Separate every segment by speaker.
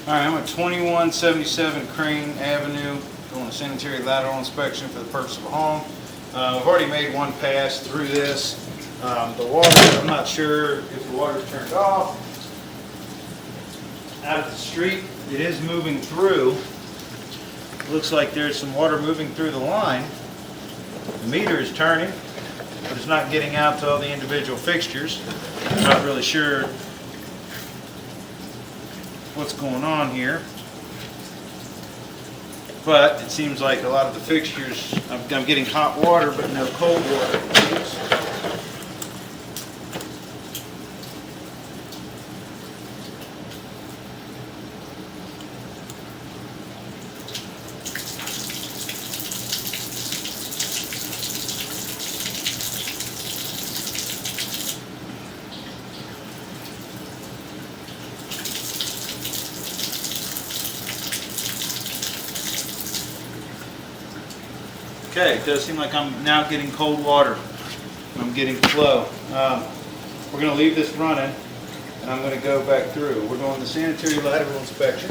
Speaker 1: Alright, I'm at 2177 Crane Avenue, doing a sanitary lateral inspection for the purchase of a home. I've already made one pass through this. The water, I'm not sure if the water's turned off. Out of the street, it is moving through. Looks like there's some water moving through the line. The meter is turning, but it's not getting out to all the individual fixtures. I'm not really sure what's going on here, but it seems like a lot of the fixtures, I'm getting hot water but no cold water. Okay, it does seem like I'm now getting cold water. I'm getting flow. We're going to leave this running, and I'm going to go back through. We're doing the sanitary lateral inspection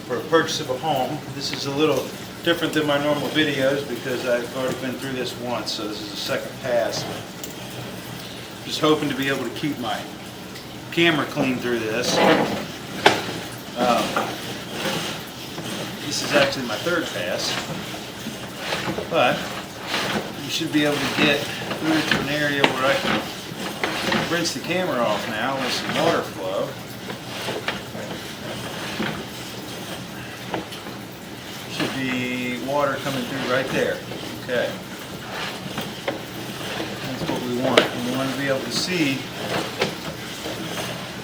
Speaker 1: for a purchase of a home. This is a little different than my normal videos because I've already been through this once, so this is a second pass. Just hoping to be able to keep my camera clean through this. This is actually my third pass. But you should be able to get through to an area where I can rinse the camera off now with some water flow. Should be water coming through right there. Okay. That's what we want. We want to be able to see,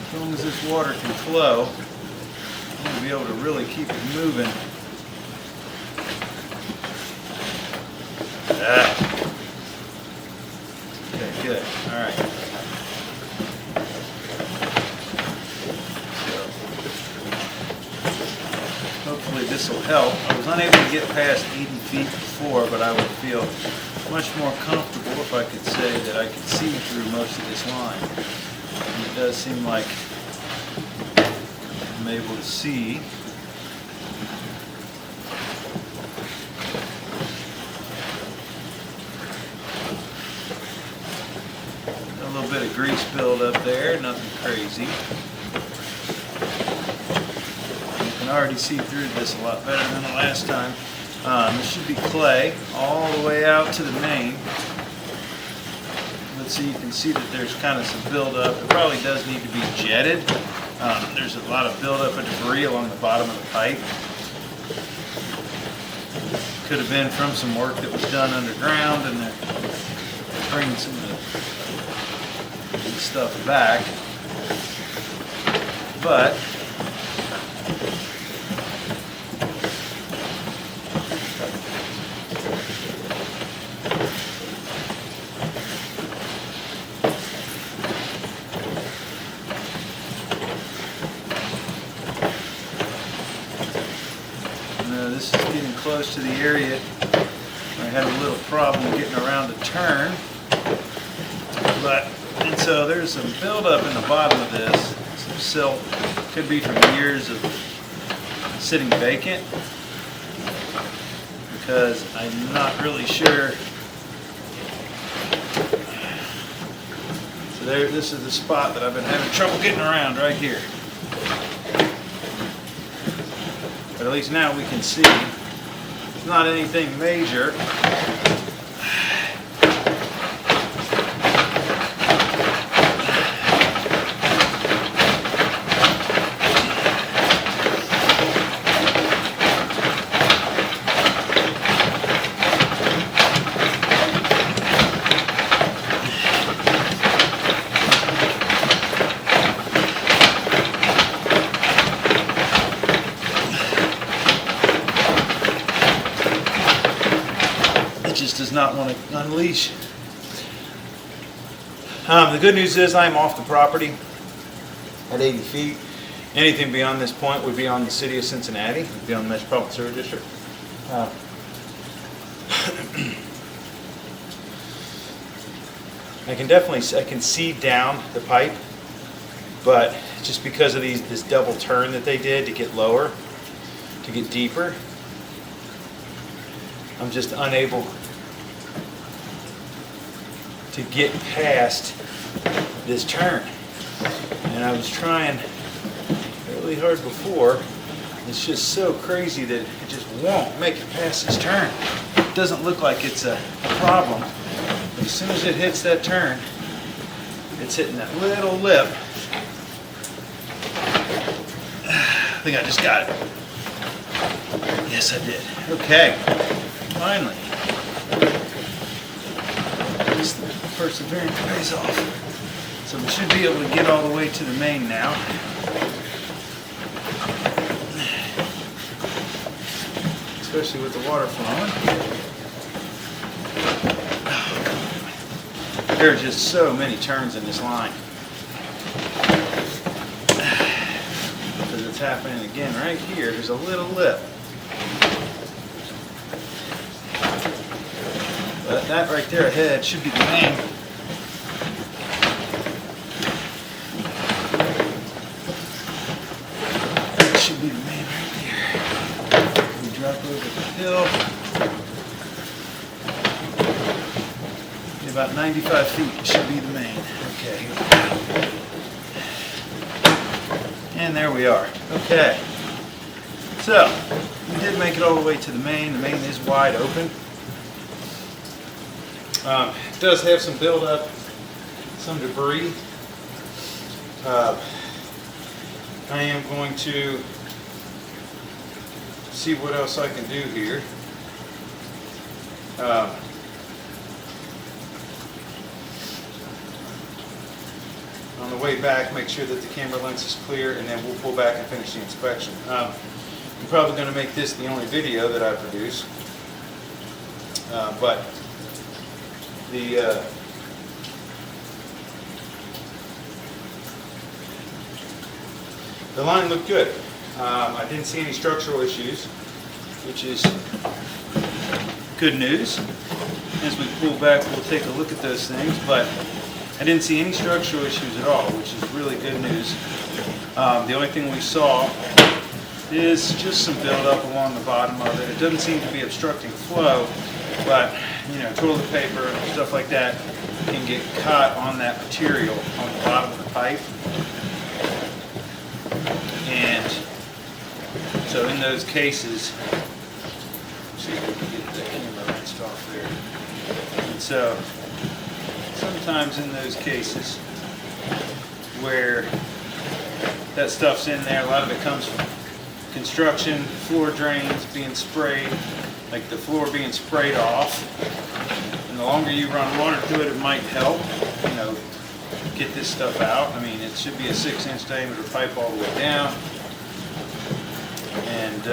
Speaker 1: as long as this water can flow, we want to be able to really keep it moving. Okay, good. All right. So, hopefully this will help. I was unable to get past 80 feet before, but I would feel much more comfortable if I could say that I could see through most of this line. And it does seem like I'm able to see. A little bit of grease buildup there, nothing crazy. You can already see through this a lot better than the last time. This should be clay all the way out to the main. Let's see, you can see that there's kind of some buildup. It probably does need to be jetted. There's a lot of buildup of debris along the bottom of the pipe. Could have been from some work that was done underground, and they're bringing some of the stuff back, but this is getting close to the area where I had a little problem getting around a turn, and so there's some buildup in the bottom of this, some silt, could be from years of sitting vacant, because I'm not really sure. So there, this is the spot that I've been having trouble getting around right here. But at least now we can see it's not anything major. Just does not want to unleash. The good news is I'm off the property at 80 feet. Anything beyond this point would be on the city of Cincinnati, would be on the Metropolitan Sewer District. I can see down the pipe, but just because of this double turn that they did to get lower, to get deeper, I'm just unable to get past this turn. And I was trying really hard before. It's just so crazy that it just won't make it past this turn. It doesn't look like it's a problem, but as soon as it hits that turn, it's hitting that little lip. I think I just got it. Yes, I did. Okay, finally. This perseverance pays off. So we should be able to get all the way to the main now. Especially with the water flowing. There are just so many turns in this line. Because it's happening again right here. There's a little lip. But that right there ahead should be the main. That should be the main right there. We drop over the hill. About 95 feet should be the main. Okay. And there we are. Okay. So, we did make it all the way to the main. The main is wide open. It does have some buildup, some debris. I am going to see what else I can do here. On the way back, make sure that the camera lens is clear, and then we'll pull back and finish the inspection. I'm probably going to make this the only video that I produce, but the line looked good. I didn't see any structural issues, which is good news. As we pull back, we'll take a look at those things, but I didn't see any structural issues at all, which is really good news. The only thing we saw is just some buildup along the bottom of it. It doesn't seem to be obstructing flow, but you know, toilet paper and stuff like that can get caught on that material on the bottom of the pipe. And so in those cases, let's see if we can get the camera rinsed off there. And so sometimes in those cases where that stuff's in there, a lot of it comes from construction, floor drains being sprayed, like the floor being sprayed off. And the longer you run water through it, it might help, you know, get this stuff out. I mean, it should be a 6-inch diameter pipe all the way down. And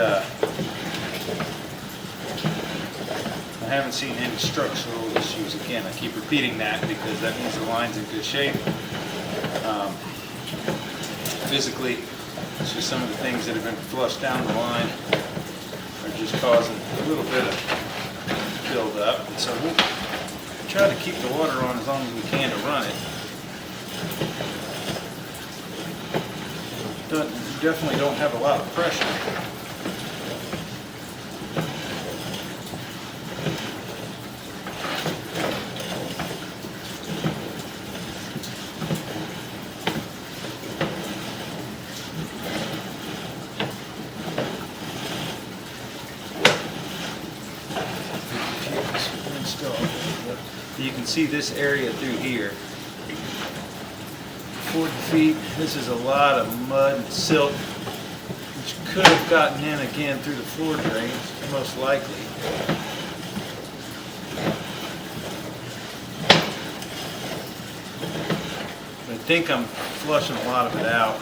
Speaker 1: I haven't seen any structural issues. Again, I keep repeating that because that means the line's in good shape. Physically, it's just some of the things that have been flushed down the line are just causing a little bit of build up. And so we'll try to keep the water on as long as we can to run it. Definitely don't have a lot of pressure. You can see this area through here. 40 feet. This is a lot of mud and silt, which could have gotten in again through the floor drains, most likely. I think I'm flushing a lot of it out.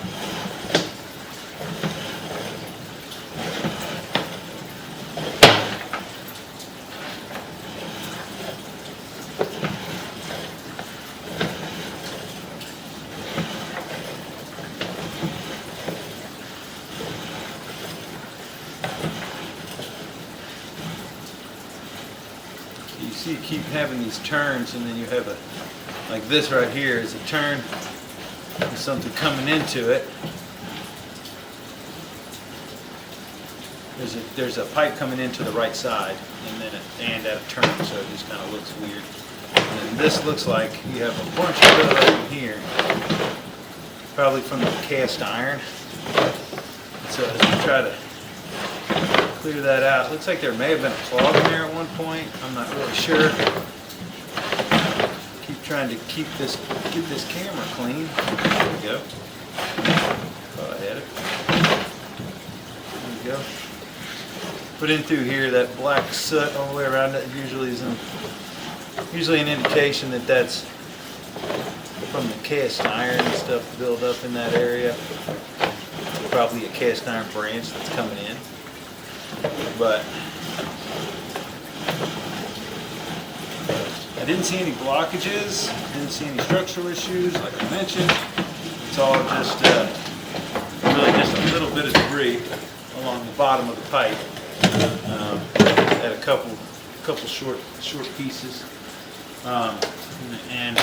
Speaker 1: You see, you keep having these turns, and then you have a, like this right here is a turn, There's something coming into it. There's a pipe coming into the right side, and at a turn, so it just kind of looks weird. And then this looks like you have a bunch of stuff in here, probably from the cast iron. So as we try to clear that out, looks like there may have been a clog in there at one point. I'm not really sure. Keep trying to keep this camera clean. There we go. Thought I had it. There we go. Put in through here that black soot all the way around it usually is usually an indication that that's from the cast iron and stuff built up in that area. Probably a cast iron branch that's coming in. But I didn't see any blockages, didn't see any structural issues like I mentioned. It's all just really just a little bit of debris along the bottom of the pipe. At a couple short pieces, and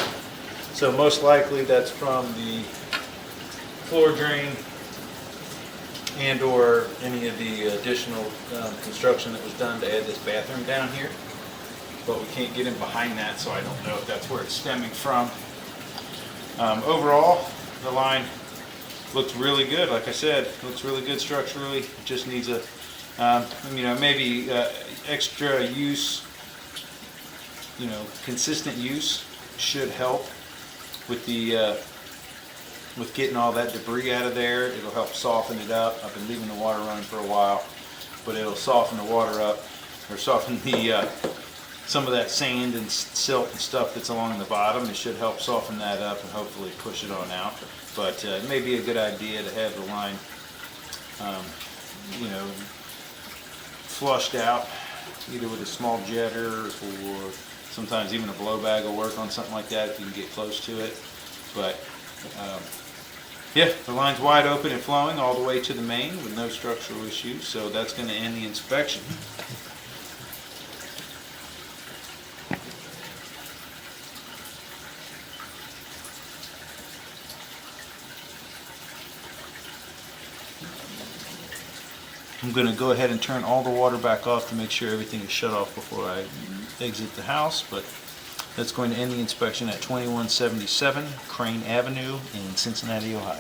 Speaker 1: so most likely that's from the floor drain and or any of the additional construction that was done to add this bathroom down here. But we can't get in behind that, so I don't know if that's where it's stemming from. Overall, the line looks really good. Like I said, it looks really good structurally. It just needs a maybe extra use, consistent use should help with the with getting all that debris out of there. It'll help soften it up. I've been leaving the water running for a while, but it'll soften the water up, or soften the some of that sand and silt and stuff that's along the bottom. It should help soften that up and hopefully push it on out. But it may be a good idea to have the line, flushed out, either with a small jetter or sometimes even a blow bag will work on something like that if you can get close to it. But yeah, the line's wide open and flowing all the way to the main with no structural issues, so that's going to end the inspection. I'm going to go ahead and turn all the water back off to make sure everything is shut off before I exit the house, but that's going to end the inspection at 2177 Crane Avenue in Cincinnati, Ohio.